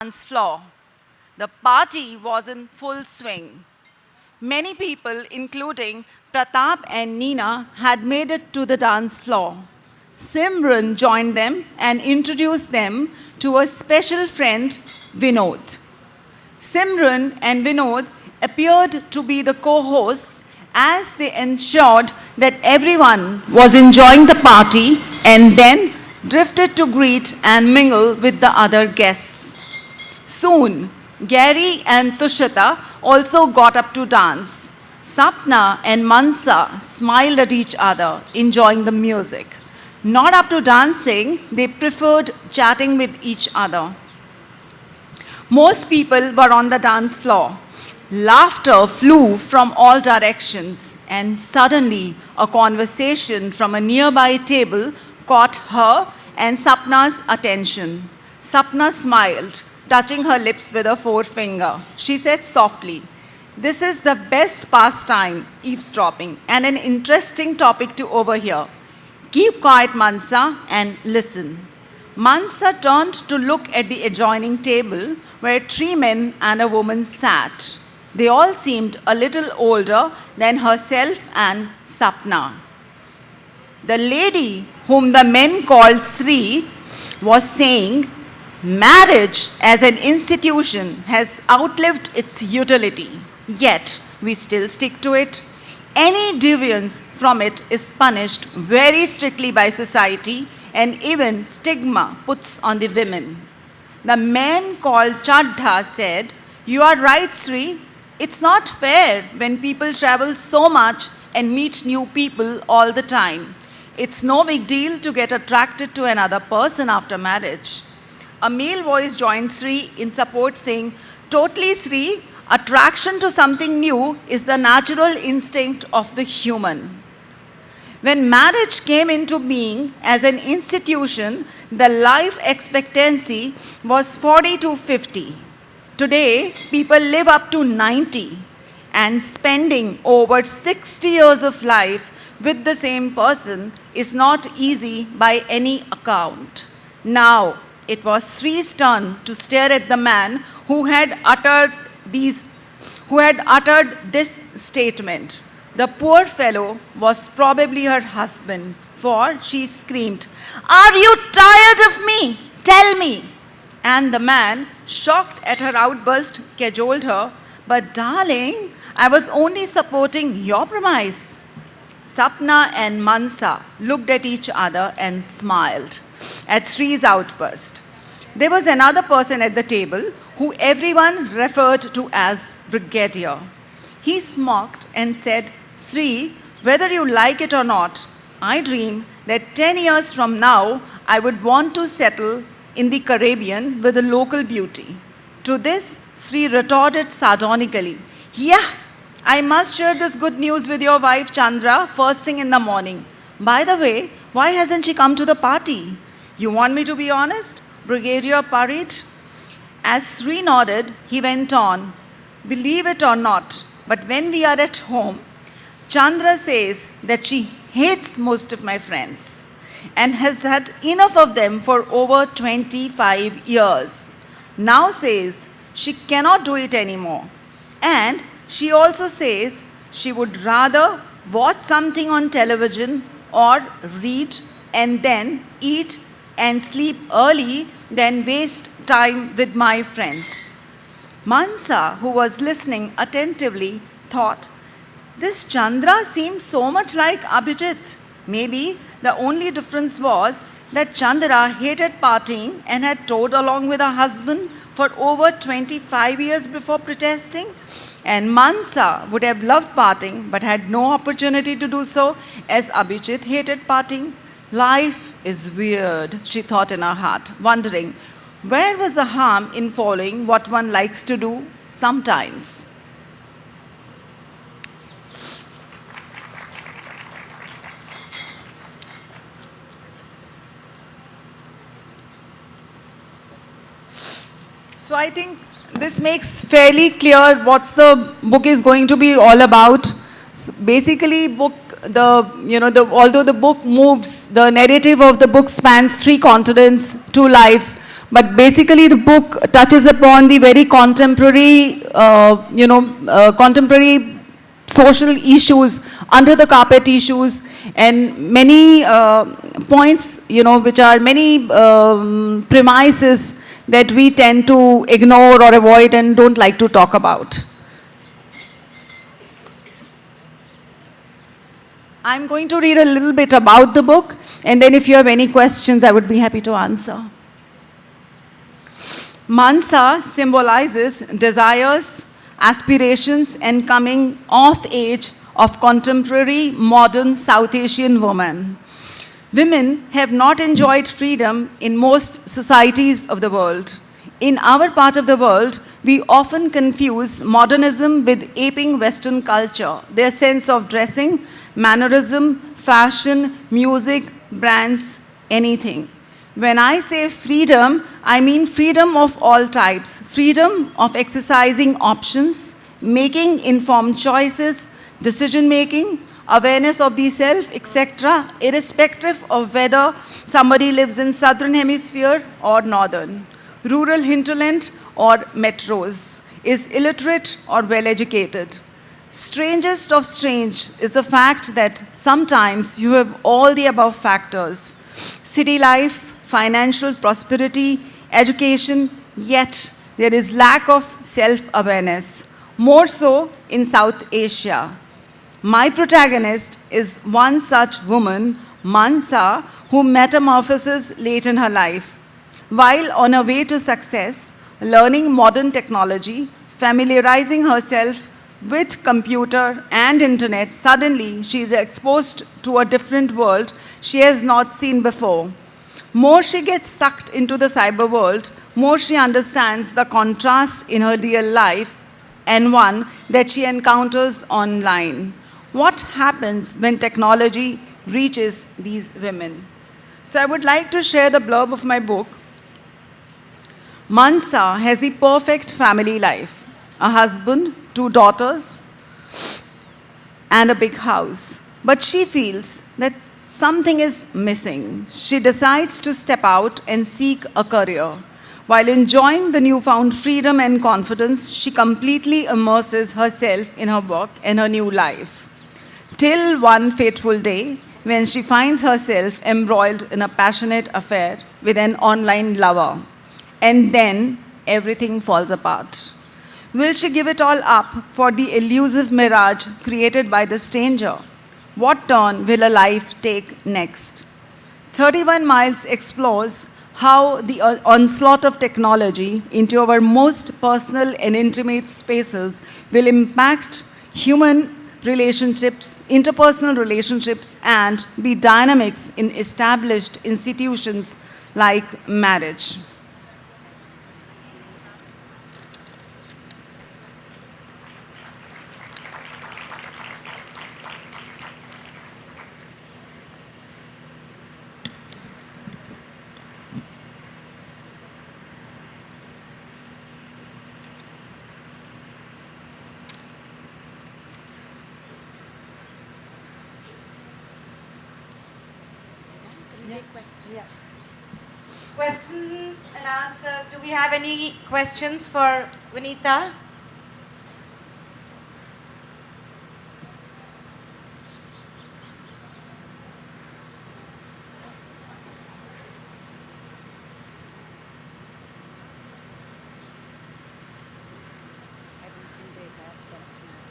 dance floor. The party was in full swing. Many people, including Pratap and Nina, had made it to the dance floor. Simran joined them and introduced them to a special friend, Vinod. Simran and Vinod appeared to be the co hosts as they ensured that everyone was enjoying the party and then drifted to greet and mingle with the other guests. Soon, Gary and Tushita also got up to dance. Sapna and Mansa smiled at each other, enjoying the music. Not up to dancing, they preferred chatting with each other. Most people were on the dance floor. Laughter flew from all directions, and suddenly a conversation from a nearby table caught her and Sapna's attention. Sapna smiled, touching her lips with her forefinger. She said softly, "This is the best pastime, eavesdropping, and an interesting topic to overhear. Keep quiet, Mansa, and listen." Mansa turned to look at the adjoining table where three men and a woman sat. They all seemed a little older than herself and Sapna. The lady, whom the men called Sri, was saying, "Marriage as an institution has outlived its utility, yet we still stick to it. Any deviance from it is punished very strictly by society, and even stigma puts on the women." The man called Chadha said, "You are right, Sri. It's not fair when people travel so much and meet new people all the time. It's no big deal to get attracted to another person after marriage." A male voice joined Sri in support, saying, "Totally, Sri. Attraction to something new is the natural instinct of the human." When marriage came into being as an institution, the life expectancy was 40 to 50. Today, people live up to 90, and spending over 60 years of life with the same person is not easy by any account. Now, it was Sri's turn to stare at the man who had uttered this statement. The poor fellow was probably her husband, for she screamed, "Are you tired of me? Tell me." And the man, shocked at her outburst, cajoled her, "But darling, I was only supporting your premise." Sapna and Mansa looked at each other and smiled at Sri's outburst. There was another person at the table who everyone referred to as Brigadier. He smirked and said, "Sri, whether you like it or not, I dream that 10 years from now I would want to settle in the Caribbean with a local beauty." To this, Sri retorted sardonically, "Yeah, I must share this good news with your wife Chandra first thing in the morning. By the way, why hasn't she come to the party?" "You want me to be honest?" Brigadier parried. As Sri nodded, he went on, "Believe it or not, but when we are at home, Chandra says that she hates most of my friends and has had enough of them for over 25 years. Now says she cannot do it anymore. And she also says she would rather watch something on television or read and then eat and sleep early than waste time with my friends." Mansa, who was listening attentively, thought, "This Chandra seems so much like Abhijit. Maybe the only difference was that Chandra hated partying and had toured along with her husband for over 25 years before protesting. And Mansa would have loved partying but had no opportunity to do so as Abhijit hated partying. Life is weird," she thought in her heart, wondering where was the harm in following what one likes to do sometimes. So I think this makes fairly clear what the book is going to be all about. So basically, although the book moves, the narrative of the book spans 3 continents, 2 lives, But basically, the book touches upon the very contemporary, contemporary social issues, under the carpet issues, and many points, which are many premises that we tend to ignore or avoid and don't like to talk about. I'm going to read a little bit about the book, and then if you have any questions, I would be happy to answer. Mansa symbolizes desires, aspirations, and coming of age of contemporary modern South Asian women. Women have not enjoyed freedom in most societies of the world. In our part of the world, we often confuse modernism with aping Western culture, their sense of dressing, mannerism, fashion, music, brands, anything. When I say freedom, I mean freedom of all types, freedom of exercising options, making informed choices, decision making, awareness of the self, etc., irrespective of whether somebody lives in southern hemisphere or northern, rural hinterland or metros, is illiterate or well-educated. Strangest of strange is the fact that sometimes you have all the above factors: city life, financial prosperity, education, yet there is lack of self-awareness, more so in South Asia. My protagonist is one such woman, Mansa, who metamorphoses late in her life. While on her way to success, learning modern technology, familiarizing herself with computer and internet, suddenly she is exposed to a different world she has not seen before. More she gets sucked into the cyber world, more she understands the contrast in her real life and one that she encounters online. What happens when technology reaches these women? So I would like to share the blurb of my book. Mansa has the perfect family life: a husband, 2 daughters, and a big house. But she feels that something is missing. She decides to step out and seek a career. While enjoying the newfound freedom and confidence, she completely immerses herself in her work and her new life. Till one fateful day, when she finds herself embroiled in a passionate affair with an online lover. And then everything falls apart. Will she give it all up for the elusive mirage created by the stranger? What turn will her life take next? 31 Miles explores how the onslaught of technology into our most personal and intimate spaces will impact human relationships, interpersonal relationships, and the dynamics in established institutions like marriage. Questions and answers. Do we have any questions for Vinita?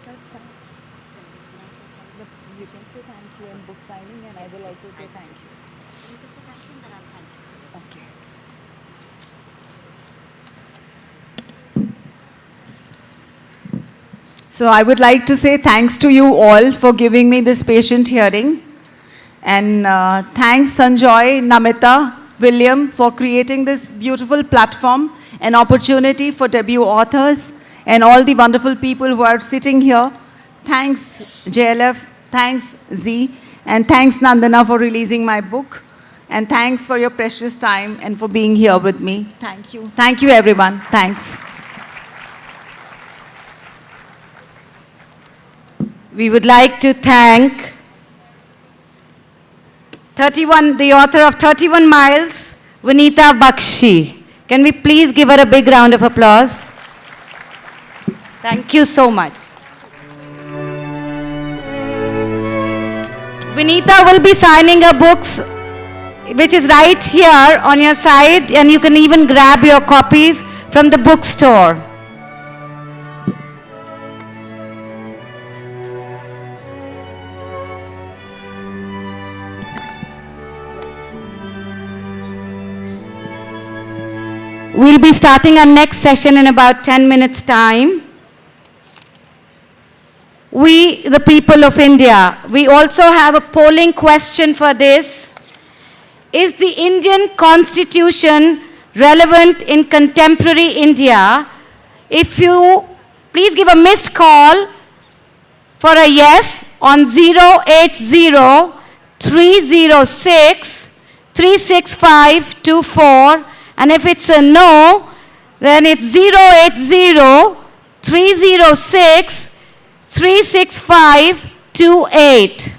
That's fine. You can say thank you in book signing, and I will also say thank you. You can say thank you and then I'll thank you. Okay. So I would like to say thanks to you all for giving me this patient hearing. And thanks Sanjoy, Namita, William for creating this beautiful platform, an opportunity for debut authors and all the wonderful people who are sitting here. Thanks JLF, thanks Z, and thanks Nandana for releasing my book. And thanks for your precious time and for being here with me. Thank you. Thank you everyone. Thanks. We would like to thank the author of 31 Miles, Vinita Bakshi. Can we please give her a big round of applause? Thank you so much. Vinita will be signing her books, which is right here on your side, and you can even grab your copies from the bookstore. We'll be starting our next session in about 10 minutes' time. We, the people of India, we also have a polling question for this. Is the Indian Constitution relevant in contemporary India? If you please give a missed call for a yes on 080 306 36524, and if it's a no, then it's 080 306 36528.